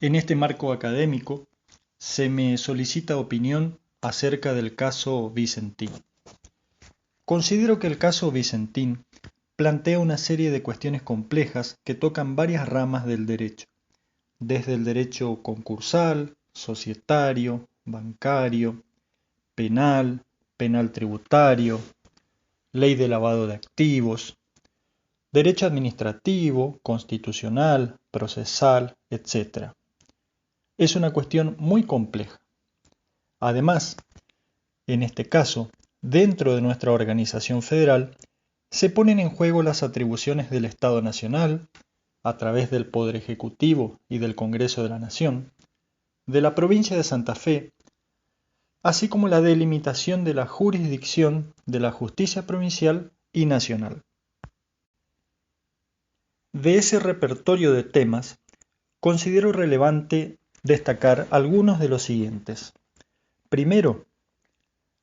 En este marco académico se me solicita opinión acerca del caso Vicentín. Considero que el caso Vicentín plantea una serie de cuestiones complejas que tocan varias ramas del derecho, desde el derecho concursal, societario, bancario, penal, penal tributario, ley de lavado de activos, derecho administrativo, constitucional, procesal, etc. Es una cuestión muy compleja. Además, en este caso, dentro de nuestra organización federal, se ponen en juego las atribuciones del Estado Nacional, a través del Poder Ejecutivo y del Congreso de la Nación, de la provincia de Santa Fe, así como la delimitación de la jurisdicción de la justicia provincial y nacional. De ese repertorio de temas, considero relevante destacar algunos de los siguientes. Primero,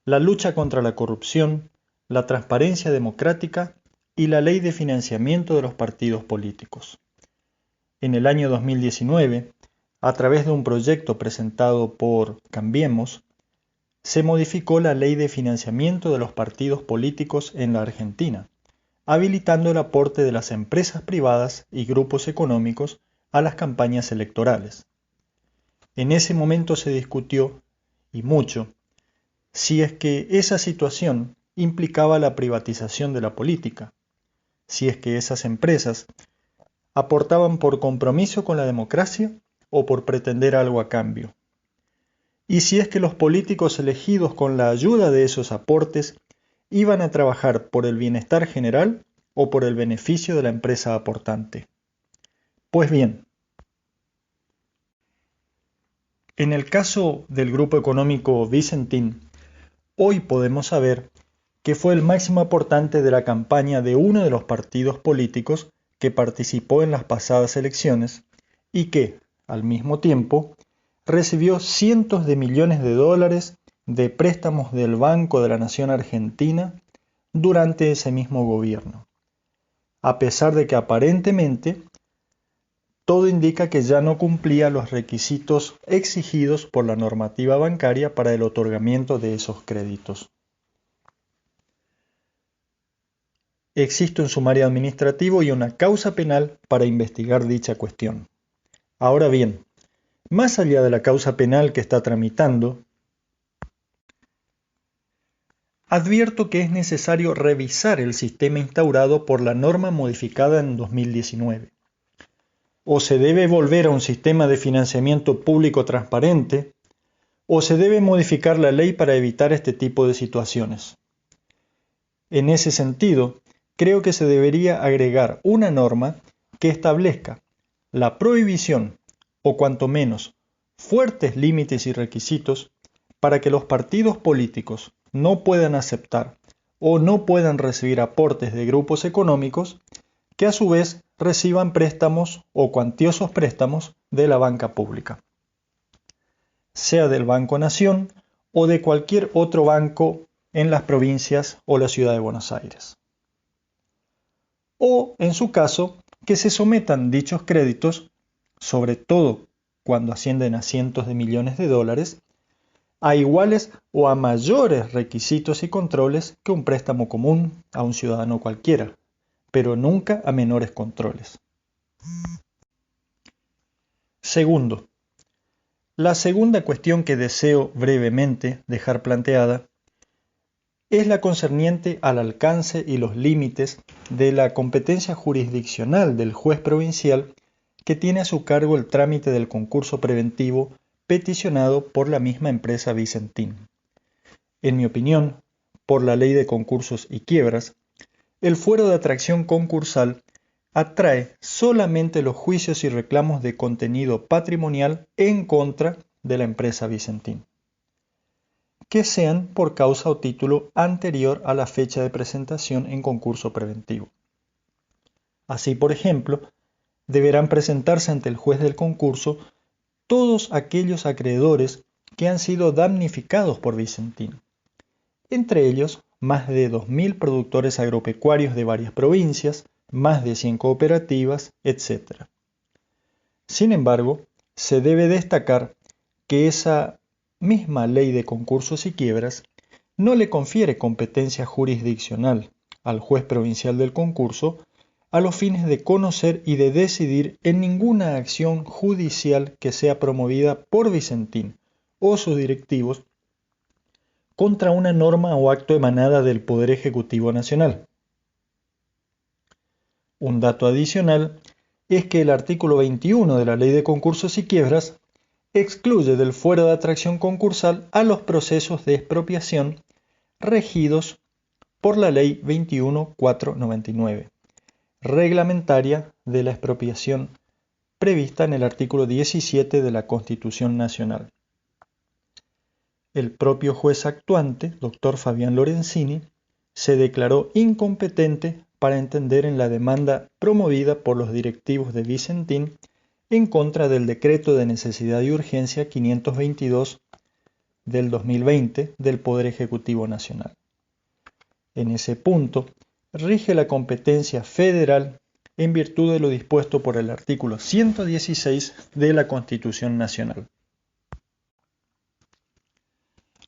la lucha contra la corrupción, la transparencia democrática y la ley de financiamiento de los partidos políticos. En el año 2019, a través de un proyecto presentado por Cambiemos, se modificó la ley de financiamiento de los partidos políticos en la Argentina, habilitando el aporte de las empresas privadas y grupos económicos a las campañas electorales. En ese momento se discutió, y mucho, si es que esa situación implicaba la privatización de la política, si es que esas empresas aportaban por compromiso con la democracia o por pretender algo a cambio, y si es que los políticos elegidos con la ayuda de esos aportes iban a trabajar por el bienestar general o por el beneficio de la empresa aportante. Pues bien, en el caso del grupo económico Vicentín, hoy podemos saber que fue el máximo aportante de la campaña de uno de los partidos políticos que participó en las pasadas elecciones y que, al mismo tiempo, recibió cientos de millones de dólares de préstamos del Banco de la Nación Argentina durante ese mismo gobierno, a pesar de que aparentemente todo indica que ya no cumplía los requisitos exigidos por la normativa bancaria para el otorgamiento de esos créditos. Existe un sumario administrativo y una causa penal para investigar dicha cuestión. Ahora bien, más allá de la causa penal que está tramitando, advierto que es necesario revisar el sistema instaurado por la norma modificada en 2019. O se debe volver a un sistema de financiamiento público transparente, o se debe modificar la ley para evitar este tipo de situaciones. En ese sentido, creo que se debería agregar una norma que establezca la prohibición, o cuanto menos, fuertes límites y requisitos para que los partidos políticos no puedan aceptar o no puedan recibir aportes de grupos económicos que a su vez reciban préstamos o cuantiosos préstamos de la banca pública, sea del Banco Nación o de cualquier otro banco en las provincias o la ciudad de Buenos Aires. O, en su caso, que se sometan dichos créditos, sobre todo cuando ascienden a cientos de millones de dólares, a iguales o a mayores requisitos y controles que un préstamo común a un ciudadano cualquiera, pero nunca a menores controles. Segundo, la segunda cuestión que deseo brevemente dejar planteada es la concerniente al alcance y los límites de la competencia jurisdiccional del juez provincial que tiene a su cargo el trámite del concurso preventivo peticionado por la misma empresa Vicentín. En mi opinión, por la ley de concursos y quiebras, el fuero de atracción concursal atrae solamente los juicios y reclamos de contenido patrimonial en contra de la empresa Vicentín, que sean por causa o título anterior a la fecha de presentación en concurso preventivo. Así, por ejemplo, deberán presentarse ante el juez del concurso todos aquellos acreedores que han sido damnificados por Vicentín, entre ellos más de 2.000 productores agropecuarios de varias provincias, más de 100 cooperativas, etc. Sin embargo, se debe destacar que esa misma ley de concursos y quiebras no le confiere competencia jurisdiccional al juez provincial del concurso a los fines de conocer y de decidir en ninguna acción judicial que sea promovida por Vicentín o sus directivos contra una norma o acto emanada del Poder Ejecutivo Nacional. Un dato adicional es que el artículo 21 de la Ley de Concursos y Quiebras excluye del fuero de atracción concursal a los procesos de expropiación regidos por la Ley 21.499, reglamentaria de la expropiación prevista en el artículo 17 de la Constitución Nacional. El propio juez actuante, doctor Fabián Lorenzini, se declaró incompetente para entender en la demanda promovida por los directivos de Vicentín en contra del Decreto de Necesidad y Urgencia 522 del 2020 del Poder Ejecutivo Nacional. En ese punto, rige la competencia federal en virtud de lo dispuesto por el artículo 116 de la Constitución Nacional.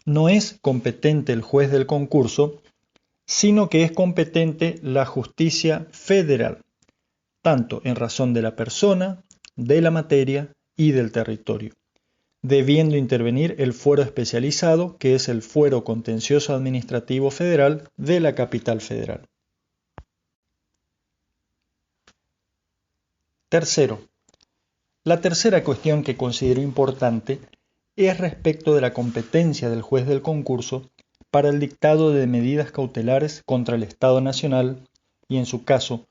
No es competente el juez del concurso, sino que es competente la justicia federal, tanto en razón de la persona, de la materia y del territorio, debiendo intervenir el fuero especializado, que es el Fuero Contencioso Administrativo Federal de la Capital Federal. Tercero, la tercera cuestión que considero importante es respecto de la competencia del juez del concurso para el dictado de medidas cautelares contra el Estado Nacional y, en su caso,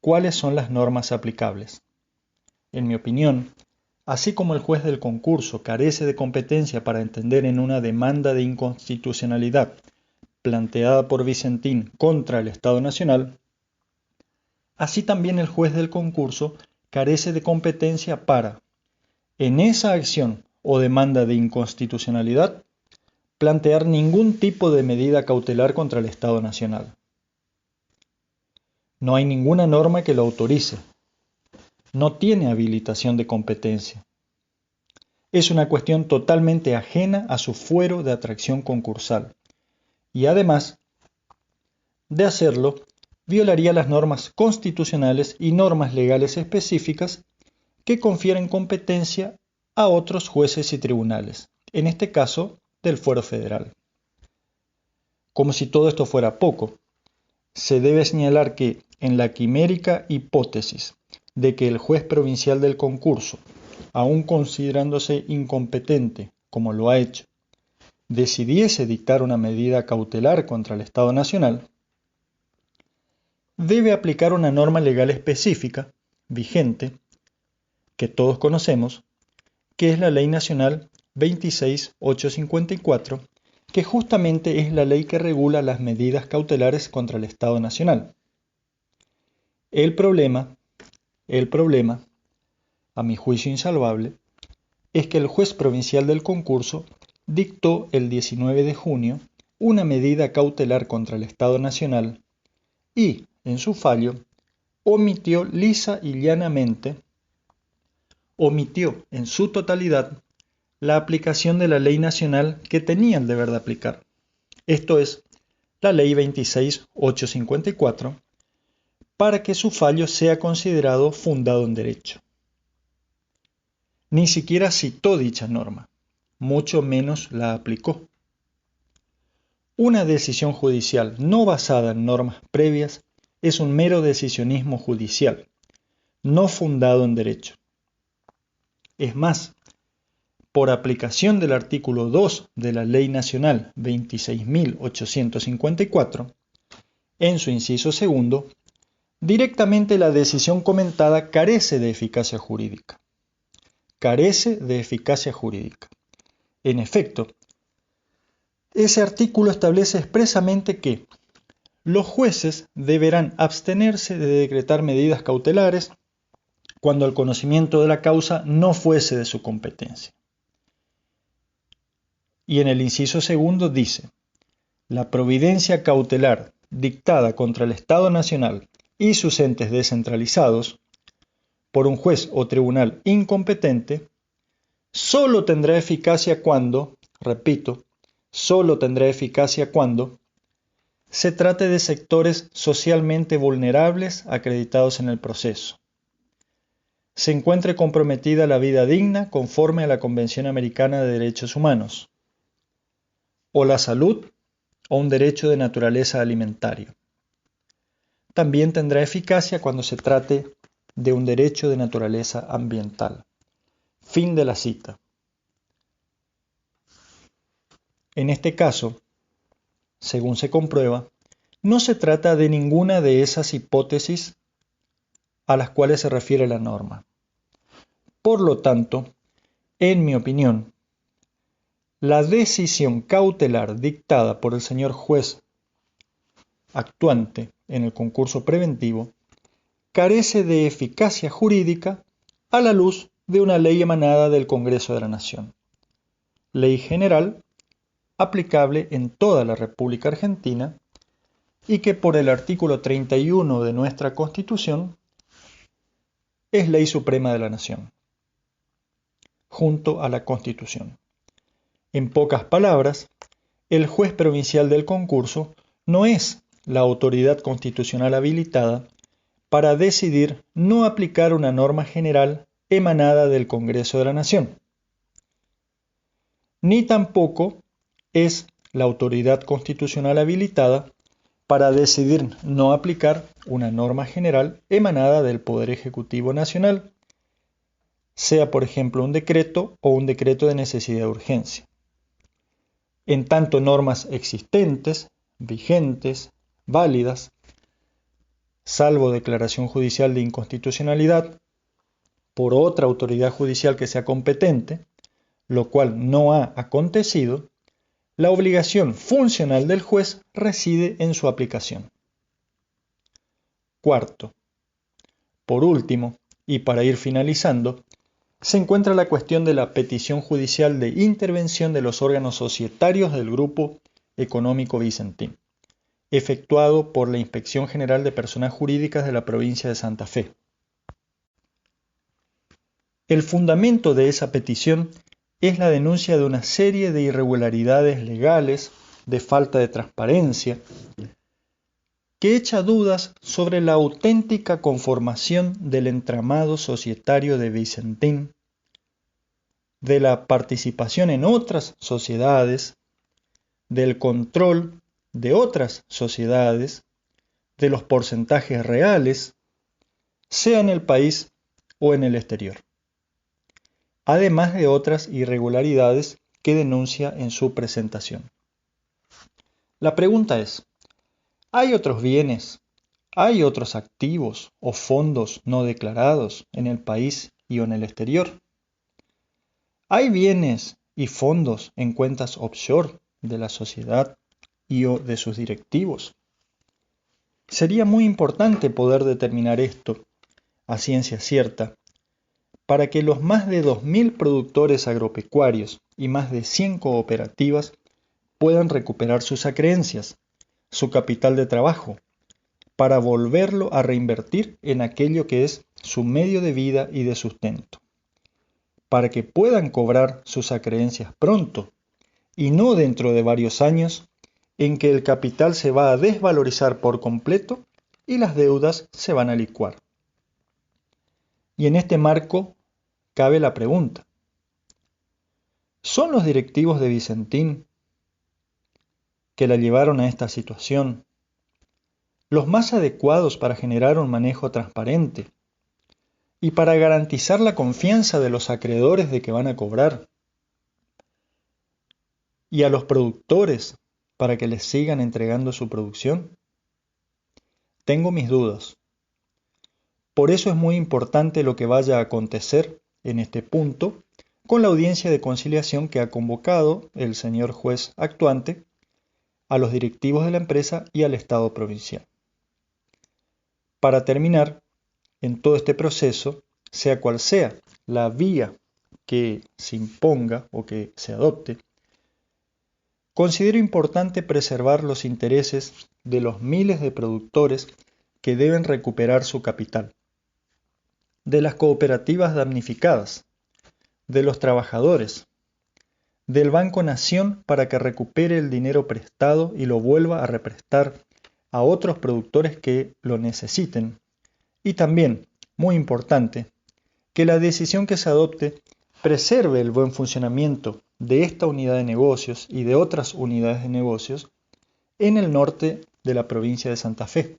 cuáles son las normas aplicables. En mi opinión, así como el juez del concurso carece de competencia para entender en una demanda de inconstitucionalidad planteada por Vicentín contra el Estado Nacional, así también el juez del concurso carece de competencia para, en esa acción o demanda de inconstitucionalidad, plantear ningún tipo de medida cautelar contra el Estado Nacional. No hay ninguna norma que lo autorice. No tiene habilitación de competencia. Es una cuestión totalmente ajena a su fuero de atracción concursal. Y además de hacerlo, violaría las normas constitucionales y normas legales específicas que confieren competencia a otros jueces y tribunales, en este caso del fuero federal. Como si todo esto fuera poco, se debe señalar que en la quimérica hipótesis de que el juez provincial del concurso, aun considerándose incompetente, como lo ha hecho, decidiese dictar una medida cautelar contra el Estado Nacional, debe aplicar una norma legal específica, vigente, que todos conocemos, que es la Ley Nacional 26.854, que justamente es la ley que regula las medidas cautelares contra el Estado Nacional. El problema, a mi juicio insalvable, es que el juez provincial del concurso dictó el 19 de junio una medida cautelar contra el Estado Nacional y, en su fallo, omitió lisa y llanamente, omitió en su totalidad la aplicación de la ley nacional que tenía el deber de aplicar. Esto es, la ley 26.854, para que su fallo sea considerado fundado en derecho. Ni siquiera citó dicha norma, mucho menos la aplicó. Una decisión judicial no basada en normas previas es un mero decisionismo judicial, no fundado en derecho. Es más, por aplicación del artículo 2 de la Ley Nacional 26.854, en su inciso segundo, directamente la decisión comentada carece de eficacia jurídica. Carece de eficacia jurídica. En efecto, ese artículo establece expresamente que los jueces deberán abstenerse de decretar medidas cautelares cuando el conocimiento de la causa no fuese de su competencia. Y en el inciso segundo dice: la providencia cautelar dictada contra el Estado Nacional y sus entes descentralizados por un juez o tribunal incompetente solo tendrá eficacia cuando, repito, solo tendrá eficacia cuando se trate de sectores socialmente vulnerables acreditados en el proceso, se encuentre comprometida la vida digna conforme a la Convención Americana de Derechos Humanos, o la salud o un derecho de naturaleza alimentaria. También tendrá eficacia cuando se trate de un derecho de naturaleza ambiental. Fin de la cita. En este caso, según se comprueba, no se trata de ninguna de esas hipótesis a las cuales se refiere la norma. Por lo tanto, en mi opinión, la decisión cautelar dictada por el señor juez actuante en el concurso preventivo carece de eficacia jurídica a la luz de una ley emanada del Congreso de la Nación, ley general aplicable en toda la República Argentina y que por el artículo 31 de nuestra Constitución es ley suprema de la Nación, junto a la Constitución. En pocas palabras, el juez provincial del concurso no es la autoridad constitucional habilitada para decidir no aplicar una norma general emanada del Congreso de la Nación, ni tampoco es la autoridad constitucional habilitada para decidir no aplicar una norma general emanada del Poder Ejecutivo Nacional, sea por ejemplo un decreto o un decreto de necesidad de urgencia. En tanto normas existentes, vigentes, válidas, salvo declaración judicial de inconstitucionalidad por otra autoridad judicial que sea competente, lo cual no ha acontecido, la obligación funcional del juez reside en su aplicación. Cuarto, por último, y para ir finalizando, se encuentra la cuestión de la petición judicial de intervención de los órganos societarios del Grupo Económico Vicentín, efectuado por la Inspección General de Personas Jurídicas de la provincia de Santa Fe. El fundamento de esa petición es la denuncia de una serie de irregularidades legales, de falta de transparencia, que echa dudas sobre la auténtica conformación del entramado societario de Vicentín, de la participación en otras sociedades, del control de otras sociedades, de los porcentajes reales, sea en el país o en el exterior, además de otras irregularidades que denuncia en su presentación. La pregunta es, ¿hay otros bienes, hay otros activos o fondos no declarados en el país y o en el exterior? ¿Hay bienes y fondos en cuentas offshore de la sociedad y o de sus directivos? Sería muy importante poder determinar esto a ciencia cierta para que los más de 2.000 productores agropecuarios y más de 100 cooperativas puedan recuperar sus acreencias, su capital de trabajo, para volverlo a reinvertir en aquello que es su medio de vida y de sustento, para que puedan cobrar sus acreencias pronto y no dentro de varios años en que el capital se va a desvalorizar por completo y las deudas se van a licuar. Y en este marco cabe la pregunta, ¿son los directivos de Vicentín que la llevaron a esta situación los más adecuados para generar un manejo transparente y para garantizar la confianza de los acreedores de que van a cobrar, y a los productores para que les sigan entregando su producción? Tengo mis dudas. Por eso es muy importante lo que vaya a acontecer en este punto con la audiencia de conciliación que ha convocado el señor juez actuante a los directivos de la empresa y al Estado provincial. Para terminar, en todo este proceso, sea cual sea la vía que se imponga o que se adopte, considero importante preservar los intereses de los miles de productores que deben recuperar su capital, de las cooperativas damnificadas, de los trabajadores, del Banco Nación para que recupere el dinero prestado y lo vuelva a represtar a otros productores que lo necesiten. Y también, muy importante, que la decisión que se adopte preserve el buen funcionamiento de esta unidad de negocios y de otras unidades de negocios en el norte de la provincia de Santa Fe,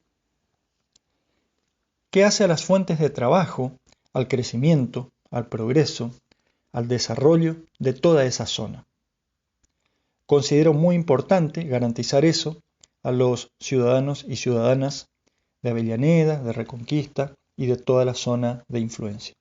que hace a las fuentes de trabajo, al crecimiento, al progreso, al desarrollo de toda esa zona. Considero muy importante garantizar eso a los ciudadanos y ciudadanas de Avellaneda, de Reconquista y de toda la zona de influencia.